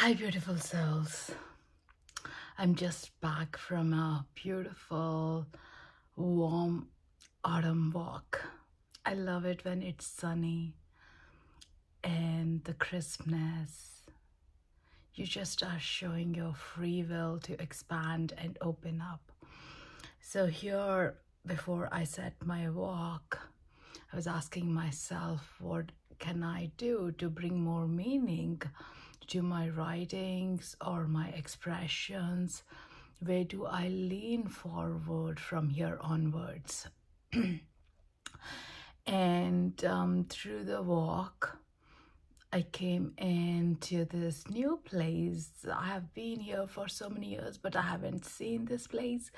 Hi, beautiful souls. I'm just back from a beautiful, warm autumn walk. I love it when it's sunny and the crispness. You just are showing your free will to expand and open up. So, here, before I set my walk, I was asking myself, what can I do to bring more meaning to my writings or my expressions? Where do I lean forward from here onwards? And through the walk, I came into this new place. I have been here for so many years, but I haven't seen this place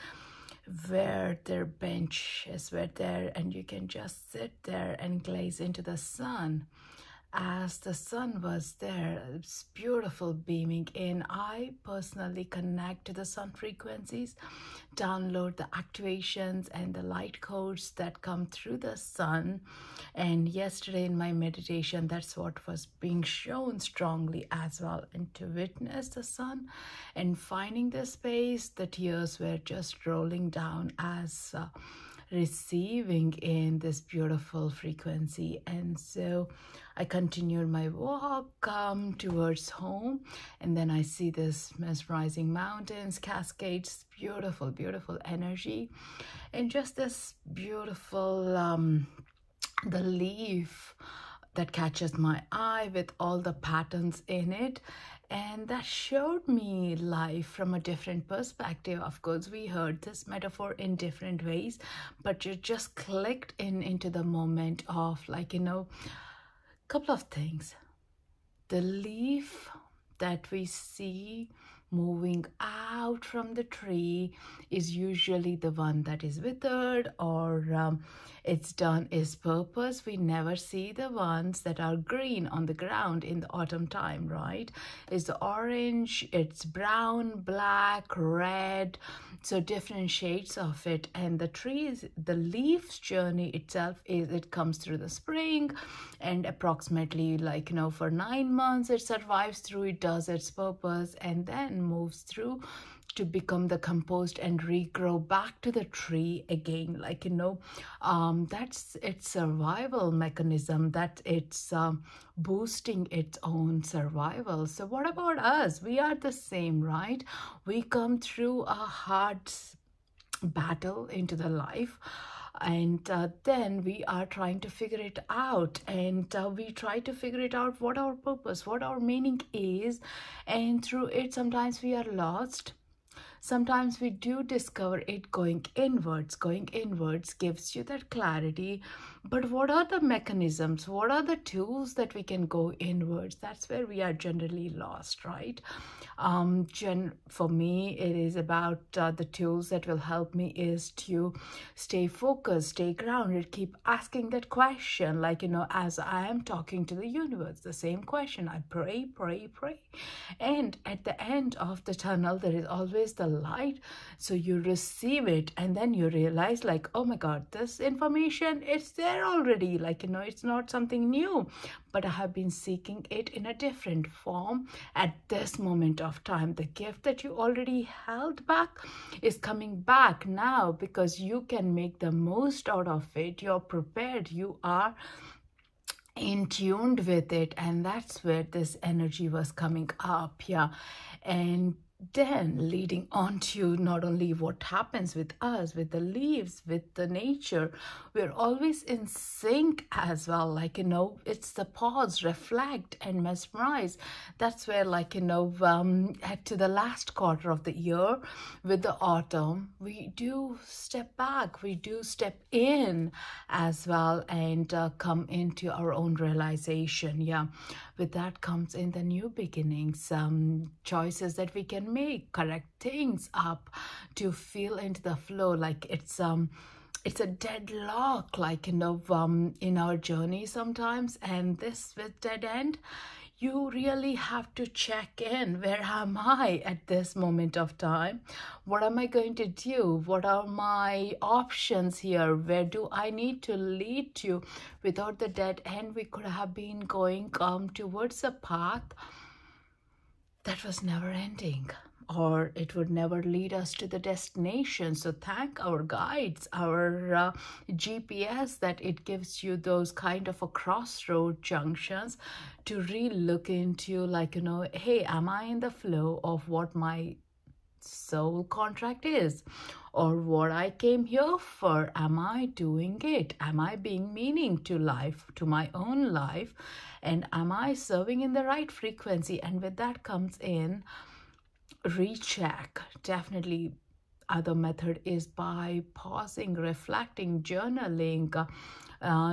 where their benches were there and you can just sit there and gaze into the sun. As the sun was there, it's beautiful beaming in. I personally connect to the sun frequencies, download the activations and the light codes that come through the sun. And yesterday in my meditation, that's what was being shown strongly as well. And to witness the sun and finding the space, the tears were just rolling down as receiving in this beautiful frequency. And so I continued my walk towards home, and then I see this mesmerizing mountains, cascades, beautiful, beautiful energy, and just this beautiful the leaf that catches my eye with all the patterns in it. And that showed me life from a different perspective. Of course, we heard this metaphor in different ways, but you just clicked into the moment of, like, couple of things. The leaf that we see moving out from the tree is usually the one that is withered or it's done its purpose. We never see the ones that are green on the ground in the autumn time, right? It's the orange, it's brown, black, red, so different shades of it. And the trees, the leaf's journey itself is it comes through the spring, and approximately for 9 months it survives through, it does its purpose, and then moves through to become the compost and regrow back to the tree again. That's its survival mechanism, that it's boosting its own survival. So what about us? We are the same, right? We come through a hard battle into the life, and then we are trying to figure it out, and we try to figure it out, what our purpose, what our meaning is, and through it sometimes we are lost. Sometimes we do discover it going inwards. Going inwards gives you that clarity. But what are the mechanisms? What are the tools that we can go inwards? That's where we are generally lost, right? For me, it is about the tools that will help me is to stay focused, stay grounded, keep asking that question. As I am talking to the universe, the same question. I pray, pray, pray. And at the end of the tunnel, there is always the light. So you receive it, and then you realize, oh my God, this information, it's there already. It's not something new, but I have been seeking it in a different form at this moment of time. The gift that you already held back is coming back now, because you can make the most out of it. You're prepared, you are in tuned with it, and that's where this energy was coming up. And then leading on to not only what happens with us, with the leaves, with the nature, we're always in sync as well. It's the pause, reflect, and mesmerize. That's where to the last quarter of the year with the autumn, we do step back, we do step in as well, and come into our own realization. With that comes in the new beginnings, choices that we can make, correct things up to feel into the flow. It's a deadlock, in our journey sometimes, and this with dead end, you really have to check in. Where am I at this moment of time? What am I going to do? What are my options here? Where do I need to lead to? Without the dead end, we could have been going towards a path that was never ending, or it would never lead us to the destination. So thank our guides, our GPS, that it gives you those kind of a crossroad junctions to really look into, like, hey, am I in the flow of what my soul contract is, or what I came here for? Am I doing it? Am I being meaning to life, to my own life? And am I serving in the right frequency? And with that comes in recheck. Definitely other method is by pausing, reflecting, journaling,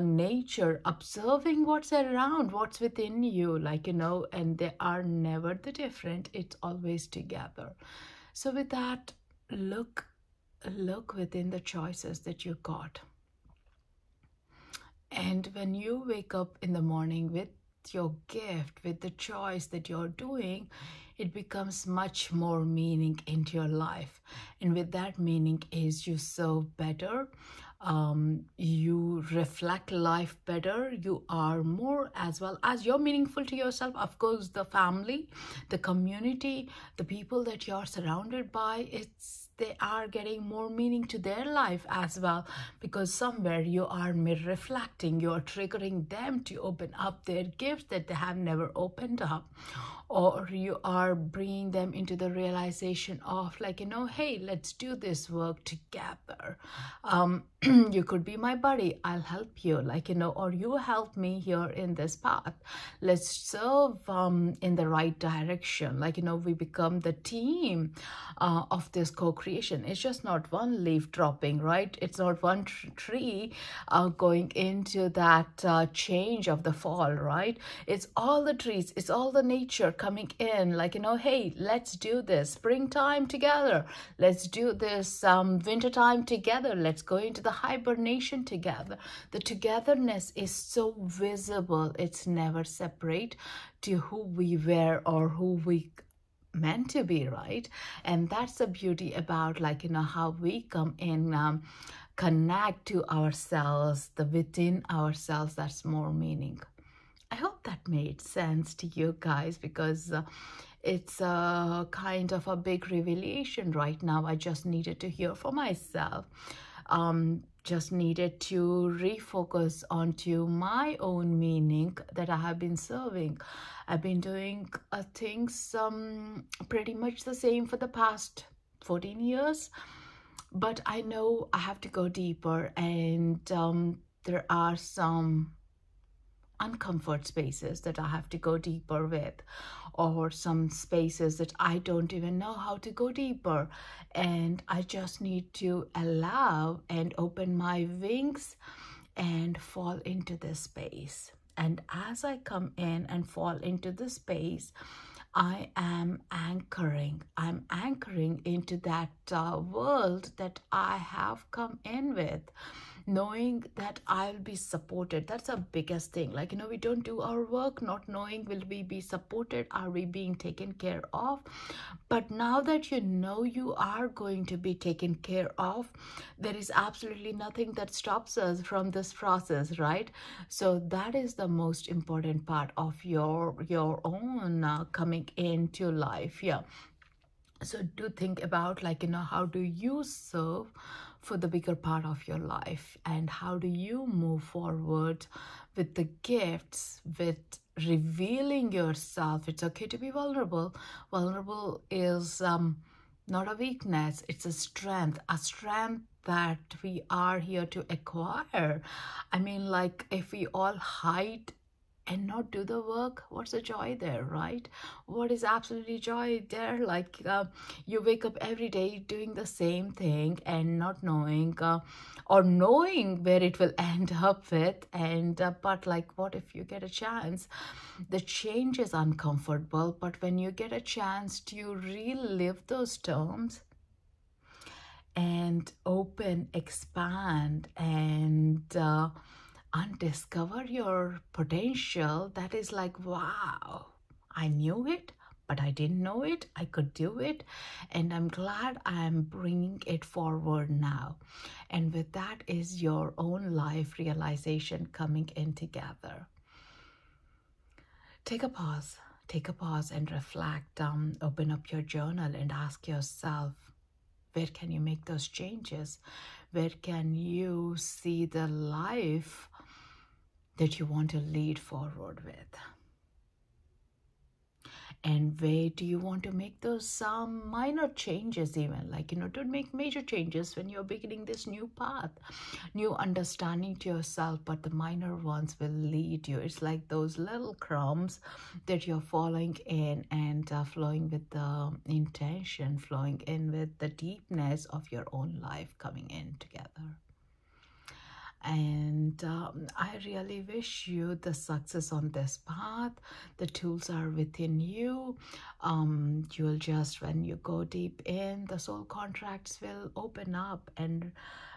nature, observing what's around, what's within you, like, and they are never the different, it's always together. So with that, look within the choices that you got. And when you wake up in the morning with your gift, with the choice that you're doing, it becomes much more meaning into your life. And with that meaning is you serve better, you reflect life better, you are more, as well as you're meaningful to yourself. Of course, the family, the community, the people that you're surrounded by, they are getting more meaning to their life as well, because somewhere you are mirror reflecting, you're triggering them to open up their gifts that they have never opened up, or you are bringing them into the realization of, like, hey, let's do this work together. You could be my buddy, I'll help you, like, or you help me here in this path. Let's serve in the right direction, like, we become the team of this co-creation. It's just not one leaf dropping, right? It's not one tree going into that change of the fall, right? It's all the trees, it's all the nature coming in, like, hey, let's do this springtime together, let's do this wintertime together, let's go into the hibernation together. The togetherness is so visible, it's never separate to who we were or who we meant to be, right? And that's the beauty about, like, how we come in, connect to ourselves, the within ourselves, that's more meaning. I hope that made sense to you guys, because it's a kind of a big revelation right now. I just needed to hear for myself. Just needed to refocus onto my own meaning that I have been serving. I've been doing things pretty much the same for the past 14 years, but I know I have to go deeper, and there are some uncomfort spaces that I have to go deeper with, or some spaces that I don't even know how to go deeper, and I just need to allow and open my wings and fall into this space. And as I come in and fall into the space, I am anchoring. I'm anchoring into that world that I have come in with, knowing that I'll be supported. That's the biggest thing. Like, we don't do our work not knowing, will we be supported? Are we being taken care of? But now that you know you are going to be taken care of, there is absolutely nothing that stops us from this process, right? So that is the most important part of your own coming into life. Yeah. So do think about, like, how do you serve for the bigger part of your life, and how do you move forward with the gifts, with revealing yourself. It's okay to be vulnerable. Vulnerable is not a weakness, it's a strength that we are here to acquire. I mean, like, if we all hide and not do the work, what's the joy there, right? What is absolutely joy there? Like, you wake up every day doing the same thing and not knowing or knowing where it will end up with. And but, like, what if you get a chance? The change is uncomfortable, but when you get a chance to relive those terms and open, expand, and undiscover your potential, that is like, wow, I knew it, but I didn't know it. I could do it, and I'm glad I'm bringing it forward now. And with that is your own life realization coming in together. Take a pause, take a pause and reflect. Open up your journal and ask yourself, where can you make those changes? Where can you see the life that you want to lead forward with? And where do you want to make those some minor changes, even like, don't make major changes when you're beginning this new path, new understanding to yourself, but the minor ones will lead you. It's like those little crumbs that you're following in and flowing with the intention, flowing in with the deepness of your own life coming in together. And I really wish you the success on this path. The tools are within you. You'll just, when you go deep in, the soul contracts will open up and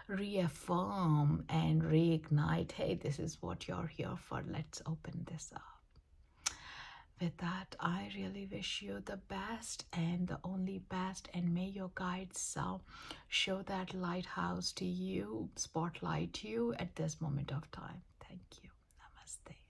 reaffirm and reignite. Hey, this is what you're here for. Let's open this up. With that, I really wish you the best and the only best, and may your guides show that lighthouse to you, spotlight you at this moment of time. Thank you. Namaste.